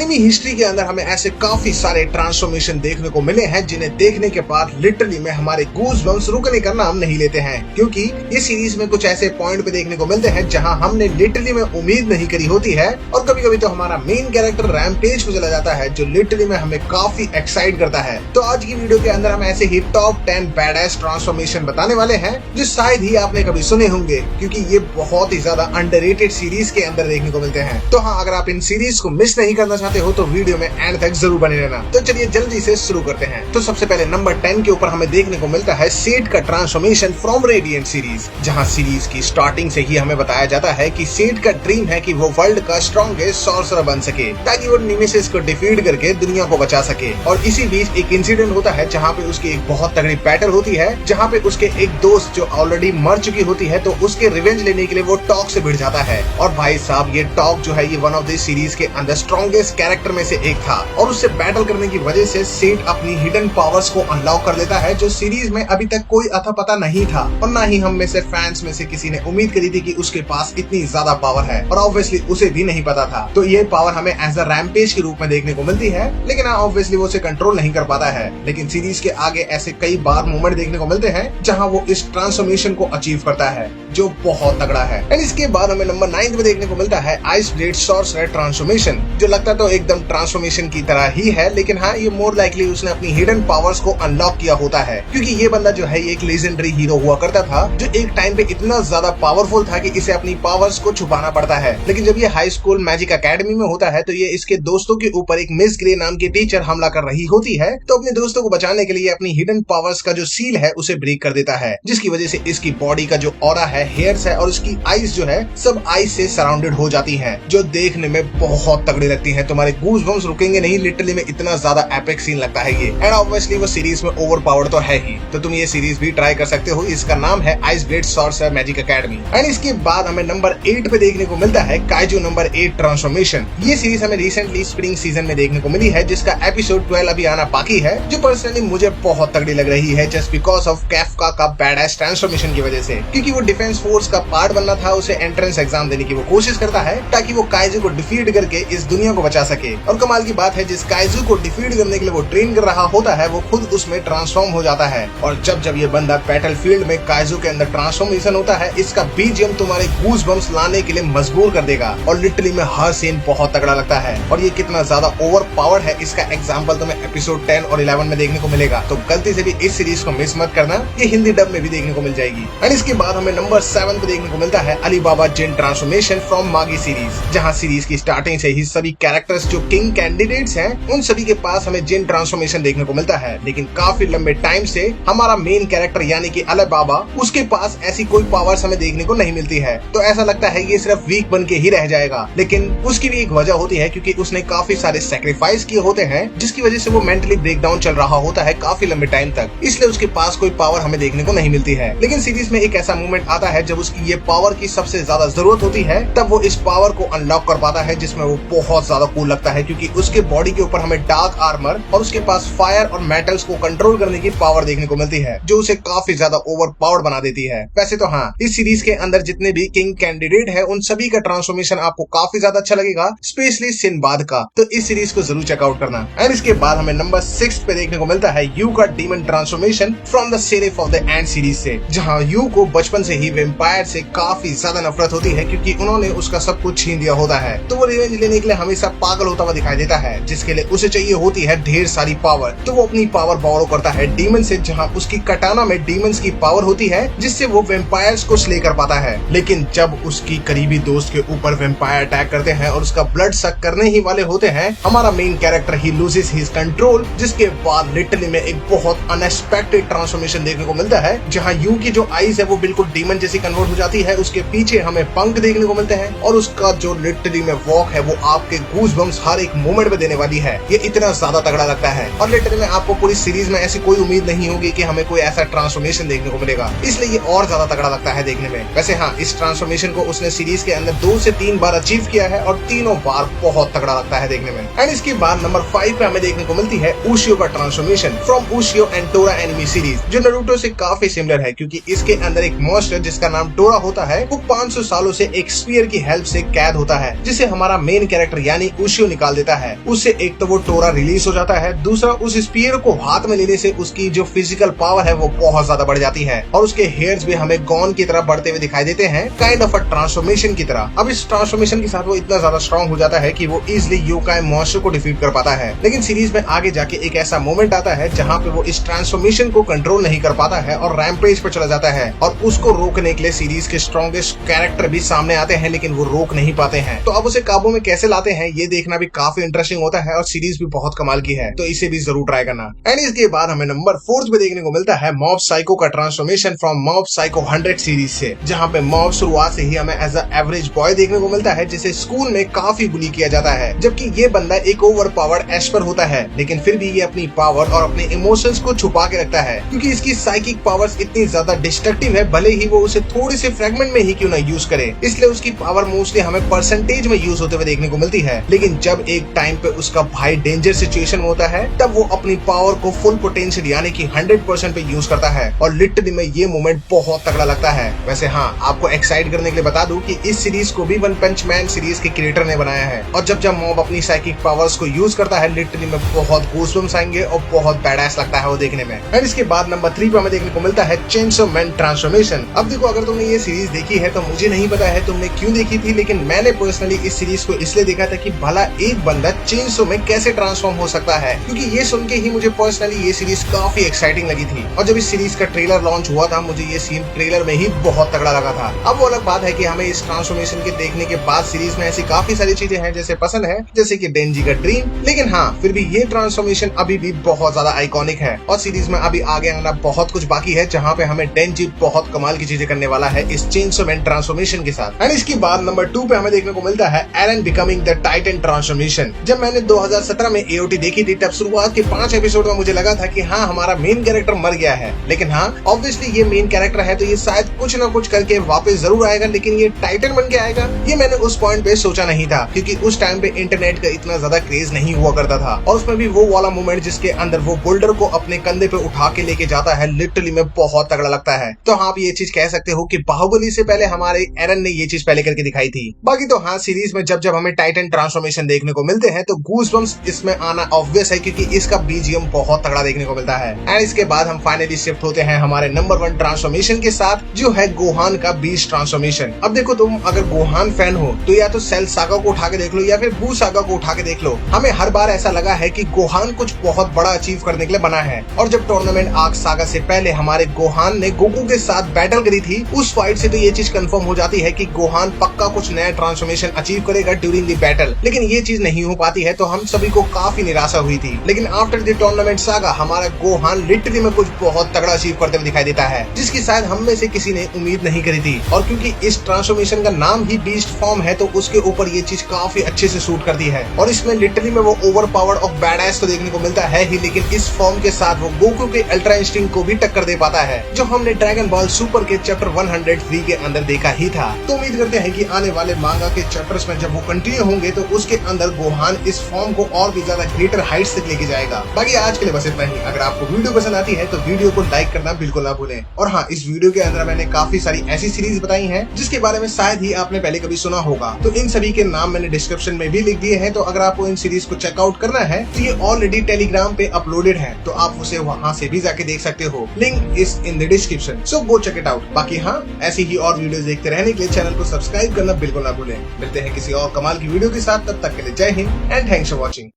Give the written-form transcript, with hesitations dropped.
Enemy history के अंदर हमें ऐसे काफी सारे ट्रांसफॉर्मेशन देखने को मिले हैं जिन्हें देखने के बाद लिटरली में हमारे गूज बम्स रुकने का नाम नहीं लेते हैं, क्योंकि ये सीरीज में कुछ ऐसे पॉइंट पे देखने को मिलते हैं जहां हमने लिटरली में उम्मीद नहीं करी होती है, और कभी कभी तो हमारा मेन कैरेक्टर रैम्पेज पे चला जाता है जो लिटरली में हमें काफी एक्साइट करता है। तो आज की वीडियो के अंदर हम ऐसे ही टॉप 10 बैडएस ट्रांसफॉर्मेशन बताने वाले हैं जो शायद ही आपने कभी सुने होंगे, क्योंकि ये बहुत ही ज्यादा अंडररेटेड सीरीज के अंदर देखने को मिलते हैं। तो हाँ, अगर आप इन सीरीज को मिस नहीं करना चाहते हो तो वीडियो में एंड तक जरूर बने रहना। तो चलिए जल्दी से शुरू करते हैं। तो सबसे पहले नंबर 10 के ऊपर हमें देखने को मिलता है सेड का ट्रांसफॉर्मेशन फ्रॉम रेडिएंट सीरीज, जहां सीरीज की स्टार्टिंग से ही हमें बताया जाता है कि सेड का ड्रीम है कि वो वर्ल्ड का स्ट्रॉन्गेस्ट सॉर्सरर बन सके ताकि वो नेमेसिस को डिफीट करके दुनिया को बचा सके। और इसी बीच एक इंसिडेंट होता है जहाँ पे उसकी एक बहुत तगड़ी बैटल होती है, जहाँ पे उसके एक दोस्त जो ऑलरेडी मर चुकी होती है तो उसके रिवेंज लेने के लिए वो टॉक से भिड़ जाता है। और भाई साहब, ये टॉक जो है ये वन ऑफ दिस सीरीज के अंदर स्ट्रॉन्गेस्ट कैरेक्टर में से एक था, और उससे बैटल करने की वजह से सेड अपनी हिडन पावर्स को अनलॉक कर लेता है जो सीरीज में अभी तक कोई अता पता नहीं था, और ना ही हम में से फैंस में से किसी ने उम्मीद करी थी कि उसके पास इतनी ज्यादा पावर है, और ऑब्वियसली उसे भी नहीं पता था। तो ये पावर हमें एज अ रैम्पेज के रूप में देखने को मिलती है, लेकिन ऑब्वियसली वो उसे कंट्रोल नहीं कर पाता है। लेकिन सीरीज के आगे ऐसे कई बार मोमेंट देखने को मिलते हैं जहाँ वो इस ट्रांसफॉर्मेशन को अचीव करता है जो बहुत तगड़ा है। एंड इसके बाद हमें नंबर 9 में देखने को मिलता है आइस ब्लेड सॉर्सरर ट्रांसफॉर्मेशन, जो लगता तो एकदम ट्रांसफॉर्मेशन की तरह ही है, लेकिन हाँ, ये मोर लाइकली उसने अपनी हिडन पावर्स को अनलॉक किया होता है, क्योंकि ये बंदा जो है एक लेजेंडरी हीरो हुआ करता था जो एक टाइम पे इतना ज्यादा पावरफुल था कि इसे अपनी पावर्स को छुपाना पड़ता है। लेकिन जब ये हाई स्कूल मैजिक एकेडमी में होता है तो ये इसके दोस्तों के ऊपर एक मिस ग्रे नाम की टीचर हमला कर रही होती है, तो अपने दोस्तों को बचाने के लिए अपनी हिडन पावर्स का जो सील है उसे ब्रेक कर देता है, जिसकी वजह से इसकी बॉडी का जो ऑरा है, हेयर्स है और उसकी आईज जो है सब आइस से सराउंडेड हो जाती हैं, जो देखने में बहुत तगड़ी लगती हैं। तुम्हारे गूज बम्स रुकेंगे नहीं, लिटरली में इतना ज्यादा एपिक सीन लगता है ये। एंड ऑब्वियसली वो सीरीज में ओवर पावर्ड तो है ही, तो तुम ये सीरीज भी ट्राई कर सकते हो। इसका नाम है ice blade sorcerer magic academy. And इसके बाद हमें नंबर 8 पे देखने को मिलता है काइजू नंबर 8 ट्रांसफॉर्मेशन। ये सीरीज हमें रिसेंटली स्प्रिंग सीजन में देखने को मिली है, जिसका एपिसोड 12 अभी आना बाकी है, जो पर्सनली मुझे बहुत तगड़ी लग रही है जस्ट बिकॉज ऑफ कैफ्का का बैडएस ट्रांसफॉर्मेशन की वजह से, क्योंकि वो डिफेंस फोर्स का पार्ट बनना था। उसे एंट्रेंस एग्जाम देने की वो कोशिश करता है ताकि वो काइजू को डिफीट करके इस दुनिया को बचा सके। और कमाल की बात है, जिस काइजू को डिफीट करने के लिए वो ट्रेन कर रहा होता है वो खुद उसमें ट्रांसफॉर्म हो जाता है। और जब जब ये बंदा बैटल फील्ड में काइजू के अंदर ट्रांसफॉर्मेशन होता है, इसका बीजीएम तुम्हारे गूज बम्स लाने के लिए मजबूर कर देगा, और लिटरली में हर सीन बहुत तगड़ा लगता है। और ये कितना ज्यादा ओवर पावर्ड है इसका एग्जाम्पल तुम्हें एपिसोड 10 और 11 में देखने को मिलेगा। तो गलती से भी इस सीरीज को मिस मत करना, ये हिंदी डब में भी देखने को मिल जाएगी। और इसके बाद हमें नंबर 7 पे देखने को मिलता है अलीबाबा जिन ट्रांसफॉर्मेशन फ्रॉम मागी सीरीज, जहाँ सीरीज की स्टार्टिंग से ही सभी कैरेक्टर्स जो किंग कैंडिडेट्स हैं उन सभी के पास हमें जिन ट्रांसफॉर्मेशन देखने को मिलता है, लेकिन काफी लंबे टाइम से हमारा मेन कैरेक्टर यानी कि अलीबाबा, उसके पास ऐसी कोई पावर्स हमें देखने को नहीं मिलती है। तो ऐसा लगता है ये सिर्फ वीक बन के ही रह जाएगा, लेकिन उसकी भी एक वजह होती है, क्योंकि उसने काफी सारे सैक्रिफाइस किए होते हैं, जिसकी वजह से वो मेंटली ब्रेकडाउन चल रहा होता है काफी लंबे टाइम तक, इसलिए उसके पास कोई पावर हमें देखने को नहीं मिलती है। लेकिन सीरीज में एक ऐसा मोमेंट आता है जब उसकी ये पावर की सबसे ज्यादा जरूरत होती है, तब वो इस पावर को अनलॉक कर पाता है, जिसमें वो बहुत ज्यादा कूल लगता है, क्योंकि उसके बॉडी के ऊपर हमें डार्क आर्मर और उसके पास फायर और मेटल्स को कंट्रोल करने की पावर देखने को मिलती है, जो उसे काफी ज्यादा ओवर पावर्ड बना देती है। वैसे तो हाँ, इस सीरीज के अंदर जितने भी किंग कैंडिडेट है उन सभी का ट्रांसफॉर्मेशन आपको काफी ज्यादा अच्छा लगेगा, स्पेशली सिनबाद का, तो इस सीरीज को जरूर चेकआउट करना। और इसके बाद हमें नंबर 6 पे देखने को मिलता है यू का demon transformation from the sheriff of the end series से, जहाँ यू को बचपन से ही वेम्पायर से काफी ज्यादा नफरत होती है, क्योंकि उन्होंने उसका सब कुछ छीन दिया होता है। तो वो रिवेंज लेने के लिए हमेशा पागल होता हुआ दिखाई देता है, जिसके लिए उसे चाहिए होती है ढेर सारी पावर। तो वो अपनी पावर बोरो करता है डीमन से, जहाँ उसकी कटाना में डीमंस की पावर होती है, जिससे वो वेम्पायर्स को स्ले कर पाता है। लेकिन जब उसकी करीबी दोस्त के ऊपर वेम्पायर अटैक करते हैं और उसका ब्लड सक करने ही वाले होते हैं, हमारा मेन कैरेक्टर ही लूजेस हिज कंट्रोल, जिसके बाद लिटरली में एक बहुत अनएक्सपेक्टेड ट्रांसफॉर्मेशन देखने को मिलता है, जहाँ यू की जो आईज है वो बिल्कुल डीमन जैसी कन्वर्ट हो जाती है। उसके पीछे हमें पंख देखने को मिलते हैं, और उसका जो लिटरली में वॉक है वो आपके गूज बम्स हर एक मोमेंट में देने वाली है। ये इतना ज्यादा तगड़ा लगता है, और लिटरली में आपको पूरी सीरीज में ऐसी कोई उम्मीद नहीं होगी कि हमें कोई ऐसा ट्रांसफॉर्मेशन देखने को मिलेगा, इसलिए ये और ज्यादा तगड़ा लगता है देखने में। वैसे हाँ, इस ट्रांसफॉर्मेशन को उसने सीरीज के अंदर 2 से 3 बार अचीव किया है, और तीनों बार बहुत तगड़ा लगता है देखने में। एंड इसके बाद नंबर 5 पे हमें देखने को मिलती है उशियो का transformation from Ushio and Tora enemy series, जो नारुतो से काफी सिमिलर है, क्योंकि इसके अंदर एक मॉन्स्टर जिसका जिसका नाम टोरा होता है, वो 500 सालों से एक स्पीयर की हेल्प से कैद होता है, जिसे हमारा मेन कैरेक्टर यानी उशियो निकाल देता है। उससे एक तो वो टोरा रिलीज हो जाता है, दूसरा उस स्पीयर को हाथ में लेने से उसकी जो फिजिकल पावर है वो बहुत ज्यादा बढ़ जाती है और उसके हेयर्स भी हमें गॉन की तरह बढ़ते हुए दिखाई देते हैं, काइंड ऑफ अ ट्रांसफॉर्मेशन की तरह। अब इस ट्रांसफॉर्मेशन के साथ वो इतना ज्यादा स्ट्रॉन्ग हो जाता है कि वो इजिली योकाई मॉन्स्टर को डिफीट कर पाता है। लेकिन सीरीज में आगे जाके एक ऐसा मोमेंट आता है जहाँ पे वो इस ट्रांसफॉर्मेशन को कंट्रोल नहीं कर पाता है और रैम्पेज पर चला जाता है और उसको रोकने के लिए सीरीज के स्ट्रॉन्गेस्ट कैरेक्टर भी सामने आते हैं, लेकिन वो रोक नहीं पाते हैं। तो अब उसे काबू में कैसे लाते हैं ये देखना भी काफी इंटरेस्टिंग होता है और सीरीज भी बहुत कमाल की है, तो इसे भी जरूर ट्राई करना। एंड इसके बाद हमें नंबर 4 पे देखने को मिलता है मॉब साइको का transformation from mob psycho 100 series से, जहाँ पे मॉब शुरुआत से ही हमें एज अ एवरेज बॉय देखने को मिलता है जिसे स्कूल में काफी बुली किया जाता है, जबकि ये बंदा एक ओवर पावर्ड एस्पर होता है, लेकिन फिर भी ये अपनी पावर और अपने इमोशंस को छुपा के रखता है क्योंकि इसकी साइकिक पावर्स इतनी ज्यादा डिस्ट्रक्टिव है, भले ही वो उसे थोड़े से फ्रेगमेंट में ही क्यों ना यूज करे। इसलिए उसकी पावर मोस्टली हमें परसेंटेज में यूज होते हुए देखने को मिलती है। लेकिन जब एक टाइम पे उसका भाई डेंजर सिचुएशन में होता है तब वो अपनी पावर को फुल पोटेंशियल यानी कि 100% पे यूज करता है और लिटरली में ये मोमेंट बहुत तगड़ा लगता है। वैसे हाँ, आपको एक्साइट करने के लिए बता दूं कि इस सीरीज को भी वन पंच मैन सीरीज के क्रिएटर ने बनाया है और जब मॉब अपनी साइकिक पावर्स को यूज करता है लिटरली में बहुत गूज़बम्स आएंगे और बहुत बैडएस लगता है वो देखने में। और इसके बाद नंबर 3 पे हमें देखने को मिलता है चेनसो मैन ट्रांसफॉर्मेशन। अब देखो, अगर तुमने ये सीरीज देखी है तो मुझे नहीं पता है तुमने क्यों देखी थी, लेकिन मैंने पर्सनली इस सीरीज को इसलिए देखा था कि भला एक बंदा चेनसो में कैसे ट्रांसफॉर्म हो सकता है, क्योंकि ये सुन के ही मुझे पर्सनली ये सीरीज काफी एक्साइटिंग लगी थी। और जब इस सीरीज का ट्रेलर लॉन्च हुआ था मुझे ये सीन ट्रेलर में ही बहुत तगड़ा लगा था। अब वो अलग बात है कि हमें इस ट्रांसफॉर्मेशन के देखने के बाद सीरीज में ऐसी काफी सारी चीजें हैं जैसे पसंद है, जैसे कि डेंजी का ड्रीम, लेकिन हाँ फिर भी ये ट्रांसफॉर्मेशन अभी भी बहुत ज्यादा आइकॉनिक है और सीरीज में अभी आगे आना बहुत कुछ बाकी है जहाँ पे हमें डेंजी बहुत कमाल की चीजें करने वाला है इस चेनसो मैन ट्रांसफॉर्मेशन के साथ। एंड इसके बाद नंबर 2 पे हमें देखने को मिलता है एरन बिकमिंग द टाइटन ट्रांसफॉर्मेशन। जब मैंने 2017 में एओटी देखी थी तब शुरुआत के 5 एपिसोड में मुझे लगा था कि हाँ हमारा मेन कैरेक्टर मर गया है, लेकिन हाँ ऑब्वियसली ये मेन कैरेक्टर है तो ये शायद कुछ ना कुछ करके वापस जरूर आएगा, लेकिन ये टाइटन बन के आएगा ये मैंने उस पॉइंट पे सोचा नहीं था क्योंकि उस टाइम पे इंटरनेट का इतना ज्यादा क्रेज नहीं हुआ करता था और उसमें भी वो वाला मोमेंट जिसके अंदर वो बोल्डर को अपने कंधे पे उठा के लेके जाता है लिटरली में बहुत तगड़ा लगता है। तो हाँ, आप ये चीज कह सकते हो कि बाहुबली से पहले हमारे एरन ने ये चीज पहले करके दिखाई थी। बाकी तो हाँ, सीरीज में जब हमें टाइटन ट्रांसफॉर्मेशन देखने को मिलते हैं तो गूज़बम्स इसमें आना ऑब्वियस है क्योंकि इसका बीजीएम बहुत तगड़ा देखने को मिलता है। एंड इसके बाद हम फाइनली शिफ्ट होते हैं हमारे नंबर 1 ट्रांसफॉर्मेशन के साथ जो है गोहान का बीस्ट ट्रांसफॉर्मेशन। अब देखो, तुम अगर गोहान फैन हो तो या तो सेल सागा को उठा के देख लो या फिर बू सागा को उठा के देख लो। हमें हर बार ऐसा लगा है कि गोहान कुछ बहुत बड़ा अचीव करने के लिए बना है और जब टूर्नामेंट आर्क सागा से पहले हमारे गोहान ने गोकू के साथ बैटल करी थी उस फाइट से तो ये चीज कंफर्म हो जाती है कि गोहान पक्का कुछ नया ट्रांसफॉर्मेशन अचीव करेगा ड्यूरिंग द बैटल, लेकिन ये चीज नहीं हो पाती है तो हम सभी को काफी निराशा हुई थी। लेकिन आफ्टर द टूर्नामेंट सागा हमारा गोहान लिटरली में कुछ बहुत तगड़ा अचीव करते हुए दिखाई देता है जिसकी शायद हम में से किसी ने उम्मीद नहीं करी थी। और क्योंकि इस ट्रांसफॉर्मेशन का नाम ही बीस्ट फॉर्म है तो उसके ऊपर ये चीज काफी अच्छे से सूट करती है और इसमें लिटरली में वो ओवर पावर्ड और बैडएस तो देखने को मिलता है ही, लेकिन इस फॉर्म के साथ वो गोकू के अल्ट्रा इंस्टिंक्ट को भी टक्कर दे पाता है जो हमने ड्रैगन बॉल सुपर के चैप्टर 103 के अंदर देखा ही था। तो उम्मीद करते हैं कि आने वाले मांगा के चैप्टर्स में जब वो कंटिन्यू होंगे तो उसके अंदर गोहान इस फॉर्म को और भी ज्यादा ग्रेटर हाइट्स तक लेके जाएगा। बाकी आज के लिए बस इतना ही। अगर आपको वीडियो पसंद आती है तो वीडियो को लाइक करना बिल्कुल ना भूलें। और हाँ, इस वीडियो के अंदर मैंने काफी सारी ऐसी सीरीज बताई हैं जिसके बारे में शायद ही आपने पहले कभी सुना होगा, तो इन सभी के नाम मैंने डिस्क्रिप्शन में भी लिख दिए हैं। तो अगर आपको इन सीरीज को चेकआउट करना है तो ये ऑलरेडी टेलीग्राम पे अपलोडेड है, तो आप उसे वहाँ से भी जाके देख सकते हो। Link is in the description, so go check it out. बाकी हाँ, ऐसी ही और वीडियोस देखते रहने के लिए चैनल को सब्सक्राइब करना बिल्कुल ना भूलें। मिलते हैं किसी और कमाल की वीडियो के साथ, तब तक के लिए जय Hind and thanks for watching.